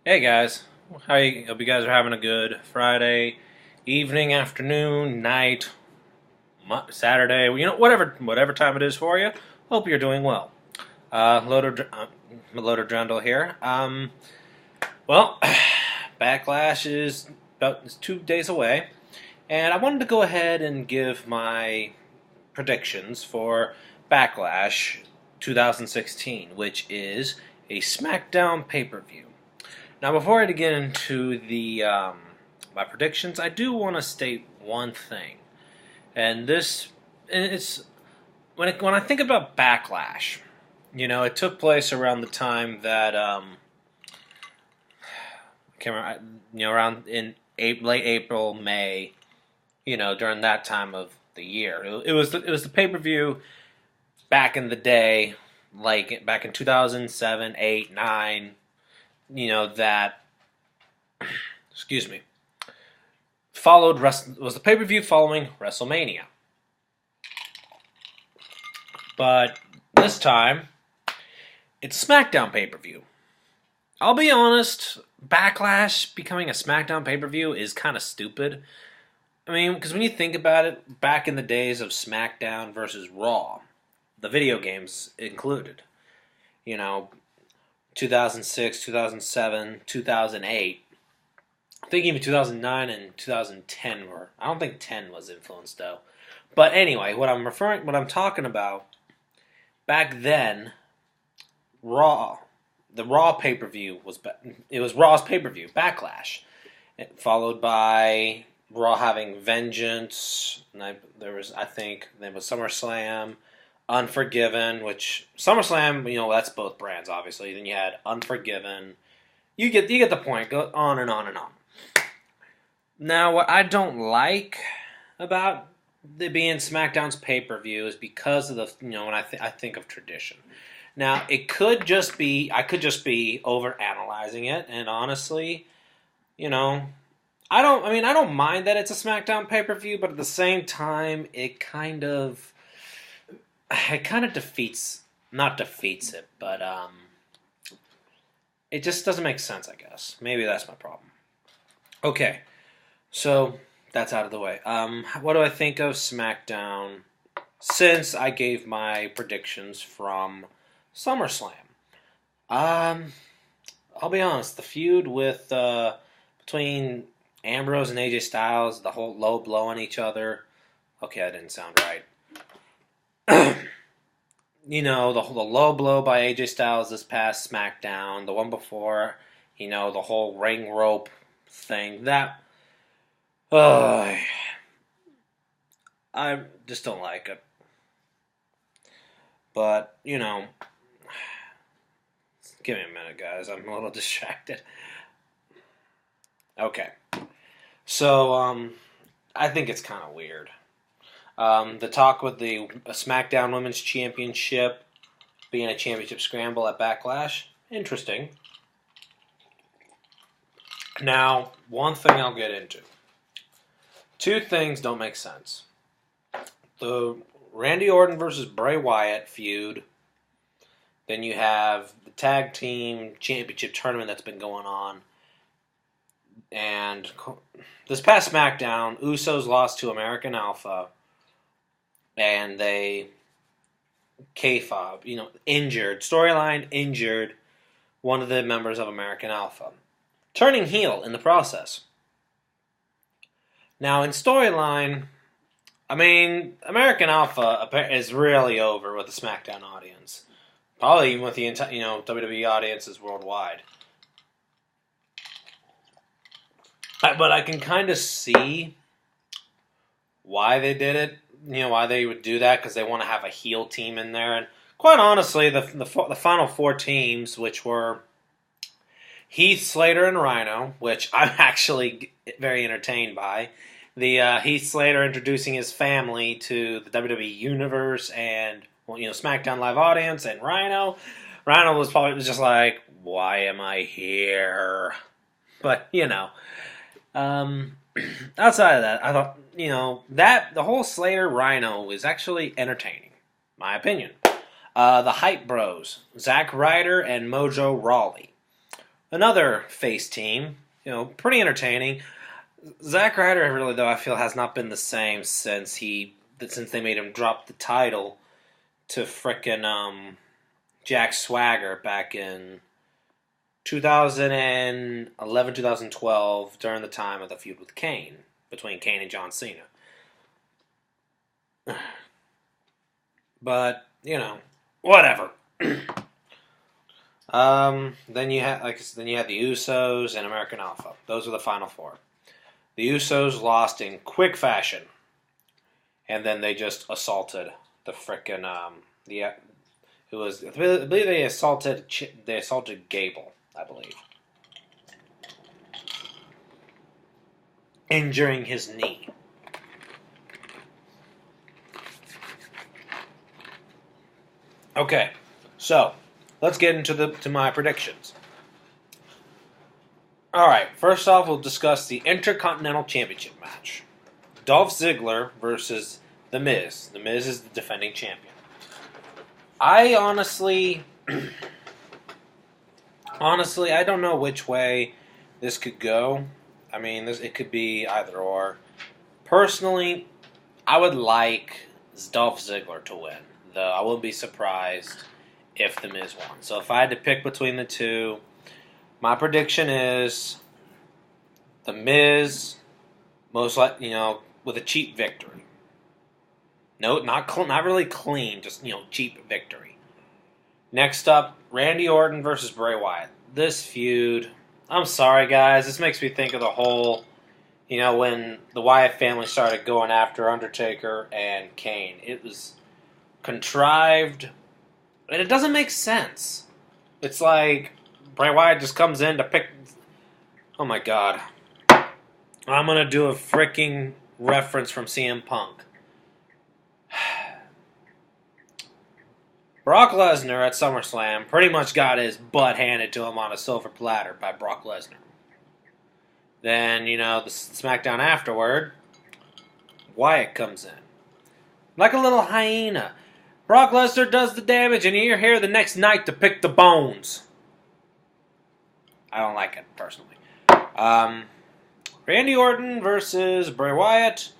Hey guys, hope you guys are having a good Friday evening, afternoon, night, Saturday. Whatever time it is for you. Hope you're doing well. Loader Drundle here. Well, Backlash is about 2 days away, and I wanted to go ahead and give my predictions for Backlash 2016, which is a SmackDown pay-per-view. Now, before I get into the my predictions, I do want to state one thing, and it's when I think about Backlash, it took place around the time that I can't remember, around in late April, May, during that time of the year. It was the pay per view back in the day, like back in 2007, 8, 9. That, excuse me, was the pay-per-view following WrestleMania. But this time, it's SmackDown pay-per-view. I'll be honest, Backlash becoming a SmackDown pay-per-view is kind of stupid. I mean, because when you think about it, back in the days of SmackDown versus Raw, the video games included, 2006, 2007, 2008. I think even 2009 and 2010 were. I don't think 10 was influenced though. But anyway, what I'm talking about, back then, the Raw pay-per-view was Raw's pay-per-view, Backlash, followed by Raw having Vengeance. And there was SummerSlam. Unforgiven, which SummerSlam, that's both brands, obviously. Then you had Unforgiven. You get the point. Go on and on and on. Now, what I don't like about the being SmackDown's pay-per-view is because of the when I think of tradition. Now, I could just be overanalyzing it, and honestly, I don't mind that it's a SmackDown pay-per-view, but at the same time, it kind of not defeats it, but it just doesn't make sense, I guess. Maybe that's my problem. Okay, so that's out of the way. What do I think of SmackDown since I gave my predictions from SummerSlam? I'll be honest, the feud between Ambrose and AJ Styles, the whole low blow on each other. Okay, that didn't sound right. The low blow by AJ Styles this past SmackDown, the one before, the whole ring rope thing, that, I just don't like it. But, give me a minute, guys, I'm a little distracted. Okay, so, I think it's kind of weird. The talk with the SmackDown Women's Championship being a championship scramble at Backlash, interesting. Now, one thing I'll get into. Two things don't make sense. The Randy Orton versus Bray Wyatt feud. Then you have the tag team championship tournament that's been going on. And this past SmackDown, Usos lost to American Alpha. And they injured one of the members of American Alpha, turning heel in the process. Now, in storyline, American Alpha is really over with the SmackDown audience, probably even with the entire WWE audiences worldwide. But I can kind of see why they did it. Why they would do that, because they want to have a heel team in there. And quite honestly, the final four teams, which were Heath, Slater, and Rhino, which I'm actually very entertained by. The Heath Slater introducing his family to the WWE Universe and SmackDown Live audience, and Rhino was probably just like, why am I here? But outside of that, I thought, that the whole Slater Rhino is actually entertaining, my opinion. The Hype Bros, Zack Ryder and Mojo Rawley, another face team. Pretty entertaining. Zack Ryder, really, though, I feel has not been the same since they made him drop the title to frickin' Jack Swagger back in 2011, 2012, during the time of the feud with Kane, between Kane and John Cena. But, whatever. Then you had the Usos and American Alpha. Those are the final four. The Usos lost in quick fashion, and then they just assaulted the frickin' I believe they assaulted Gable, I believe, injuring his knee. Okay, so let's get into my predictions. Alright, first off, we'll discuss the Intercontinental Championship match. Dolph Ziggler versus The Miz. The Miz is the defending champion. I honestly, I don't know which way this could go. I mean, it could be either or. Personally, I would like Dolph Ziggler to win, though I wouldn't be surprised if The Miz won. So if I had to pick between the two, my prediction is The Miz, most likely, with a cheap victory. No, not really clean, just, cheap victory. Next up, Randy Orton versus Bray Wyatt. This feud, I'm sorry, guys, this makes me think of the whole, when the Wyatt family started going after Undertaker and Kane. It was contrived, and it doesn't make sense. It's like Bray Wyatt just comes in to pick... Oh my god. I'm going to do a freaking reference from CM Punk. Brock Lesnar at SummerSlam pretty much got his butt handed to him on a silver platter by Brock Lesnar. Then, the SmackDown afterward, Wyatt comes in. Like a little hyena. Brock Lesnar does the damage, and you're here the next night to pick the bones. I don't like it, personally. Randy Orton versus Bray Wyatt.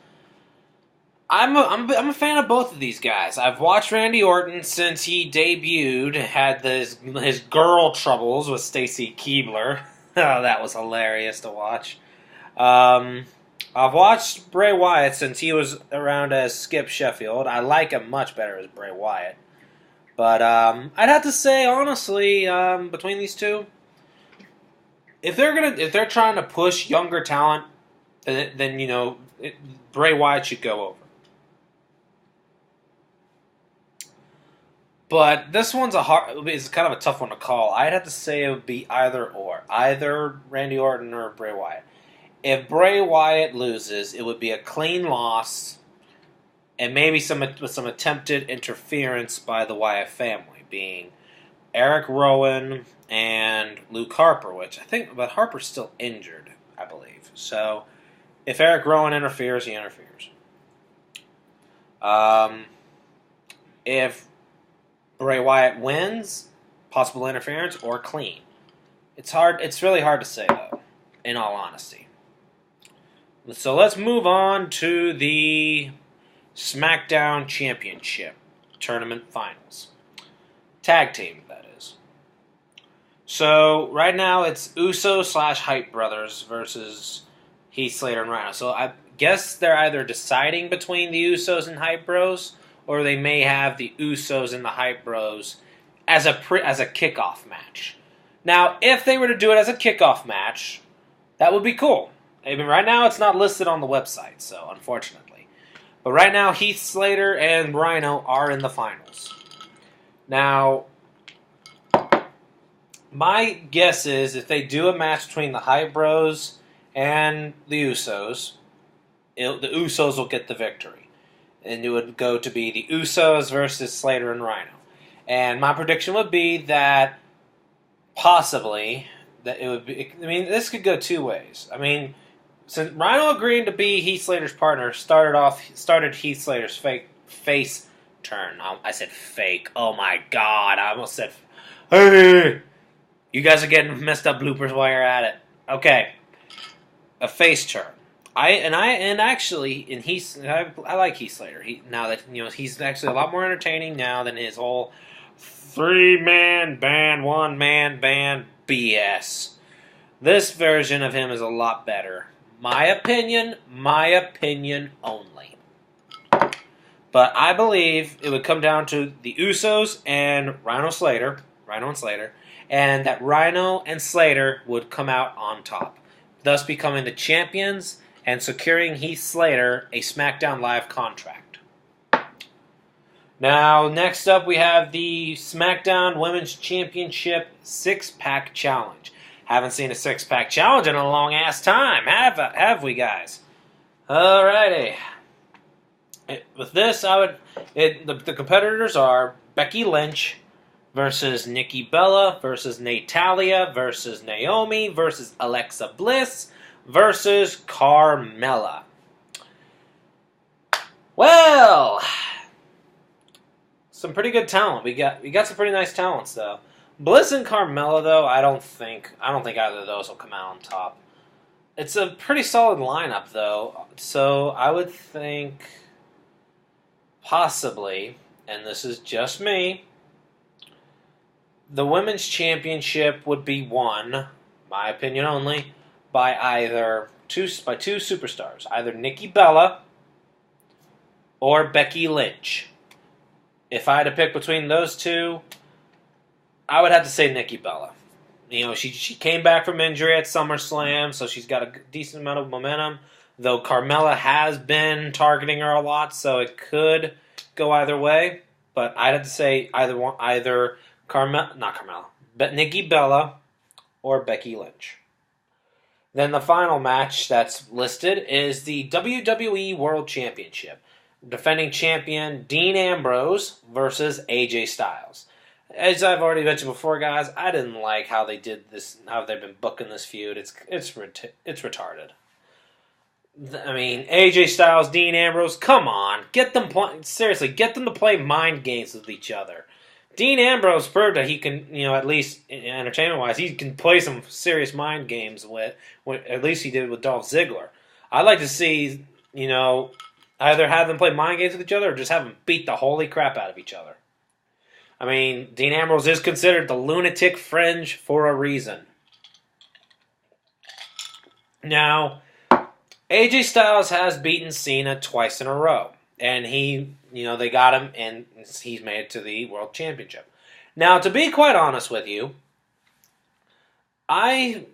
I'm a fan of both of these guys. I've watched Randy Orton since he debuted, had his girl troubles with Stacy Keibler. Oh, that was hilarious to watch. I've watched Bray Wyatt since he was around as Skip Sheffield. I like him much better as Bray Wyatt. But I'd have to say, honestly, between these two, if they're trying to push younger talent, then Bray Wyatt should go over. But this one's it's kind of a tough one to call. I'd have to say it would be either or. Either Randy Orton or Bray Wyatt. If Bray Wyatt loses, it would be a clean loss, and maybe some attempted interference by the Wyatt family, being Eric Rowan and Luke Harper, but Harper's still injured, I believe. So, if Eric Rowan interferes, he interferes. If Bray Wyatt wins, possible interference or clean. It's really hard to say, though, in all honesty. So let's move on to the SmackDown Championship Tournament Finals. Tag team, that is. So right now it's Usos/Hype Brothers versus Heath Slater and Rhino. So I guess they're either deciding between the Usos and Hype Bros, or they may have the Usos and the Hype Bros as a kickoff match. Now, if they were to do it as a kickoff match, that would be cool. I mean, right now it's not listed on the website, so unfortunately. But right now, Heath Slater and Rhino are in the finals. Now, my guess is if they do a match between the Hype Bros and the Usos, the Usos will get the victory. And it would go to be the Usos versus Slater and Rhino. And my prediction would be that possibly that it would be... I mean, this could go two ways. I mean, since Rhino agreeing to be Heath Slater's partner started Heath Slater's face turn. I said fake. Oh my god, I almost said... Hey! You guys are getting messed up bloopers while you're at it. Okay, a face turn. I like Heath Slater. Now that he's actually a lot more entertaining now than his whole 3-man band, 1-man band BS. This version of him is a lot better. My opinion only. But I believe it would come down to the Usos and Rhino and Slater, and that Rhino and Slater would come out on top, thus becoming the champions and securing Heath Slater a SmackDown Live contract. Now, next up we have the SmackDown Women's Championship 6-Pack Challenge. Haven't seen a 6-Pack Challenge in a long-ass time, have we, guys? Alrighty. With this, the competitors are Becky Lynch versus Nikki Bella versus Natalya versus Naomi versus Alexa Bliss versus Carmella. Well, some pretty good talent. We got some pretty nice talents though. Bliss and Carmella though, I don't think either of those will come out on top. It's a pretty solid lineup though, so I would think possibly, and this is just me, the Women's Championship would be won, my opinion only, by two superstars, either Nikki Bella or Becky Lynch. If I had to pick between those two, I would have to say Nikki Bella. She came back from injury at SummerSlam, so she's got a decent amount of momentum. Though Carmella has been targeting her a lot, so it could go either way. But I'd have to say either Nikki Bella or Becky Lynch. Then the final match that's listed is the WWE World Championship. Defending champion Dean Ambrose versus AJ Styles. As I've already mentioned before, guys, I didn't like how they did this, how they've been booking this feud. It's retarded. I mean, AJ Styles, Dean Ambrose, come on. Get them to play mind games with each other. Dean Ambrose proved that he can, at least entertainment-wise, he can play some serious mind games with at least he did with Dolph Ziggler. I'd like to see, either have them play mind games with each other or just have them beat the holy crap out of each other. I mean, Dean Ambrose is considered the lunatic fringe for a reason. Now, AJ Styles has beaten Cena twice in a row. And they got him, and he's made it to the World Championship. Now, to be quite honest with you, I'm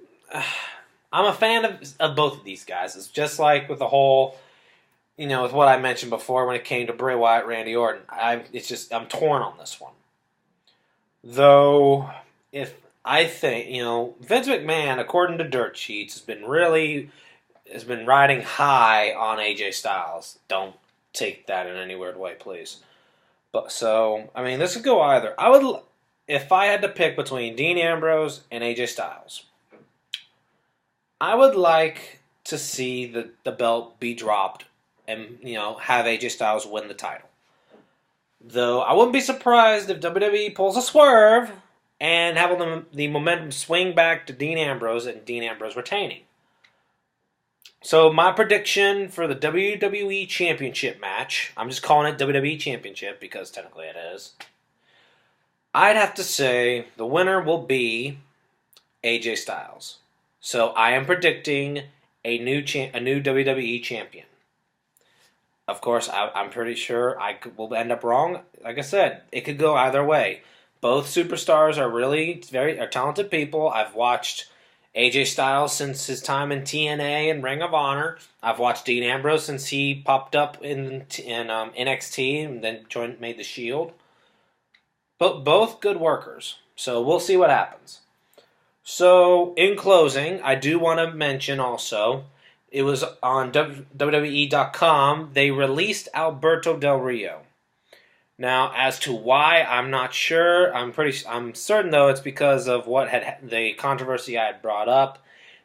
a fan of both of these guys. It's just like with the whole, with what I mentioned before when it came to Bray Wyatt, Randy Orton. I'm torn on this one. Though, if I think, Vince McMahon, according to Dirt Sheets, has been riding high on AJ Styles. Don't take that in any weird way, please. But this could go either. If I had to pick between Dean Ambrose and AJ Styles, I would like to see the belt be dropped and have AJ Styles win the title. Though I wouldn't be surprised if WWE pulls a swerve and have the momentum swing back to Dean Ambrose and Dean Ambrose retaining. So my prediction for the WWE Championship match, I'm just calling it WWE Championship because technically it is. I'd have to say the winner will be AJ Styles. So I am predicting a new WWE champion. Of course, I'm pretty sure will end up wrong. Like I said, it could go either way. Both superstars are talented people. I've watched AJ Styles since his time in TNA and Ring of Honor. I've watched Dean Ambrose since he popped up in NXT and then made the Shield. But both good workers. So we'll see what happens. So in closing, I do want to mention also, it was on WWE.com, they released Alberto Del Rio. Now, as to why, I'm not sure. I'm certain though it's because of the controversy I had brought up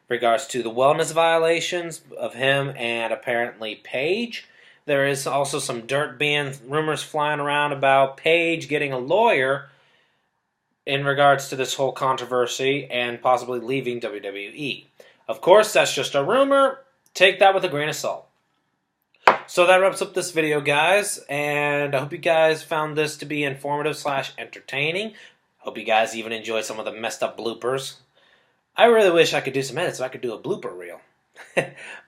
in regards to the wellness violations of him and apparently Paige. There is also some rumors flying around about Paige getting a lawyer in regards to this whole controversy and possibly leaving WWE. Of course, that's just a rumor. Take that with a grain of salt. So that wraps up this video, guys, and I hope you guys found this to be informative / entertaining. Hope you guys even enjoyed some of the messed up bloopers. I really wish I could do some edits so I could do a blooper reel.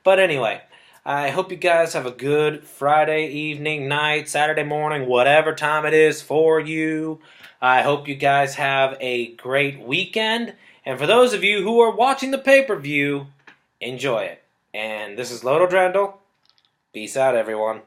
But anyway, I hope you guys have a good Friday evening, night, Saturday morning, whatever time it is for you. I hope you guys have a great weekend. And for those of you who are watching the pay-per-view, enjoy it. And this is Lodo Drandle. Peace out, everyone.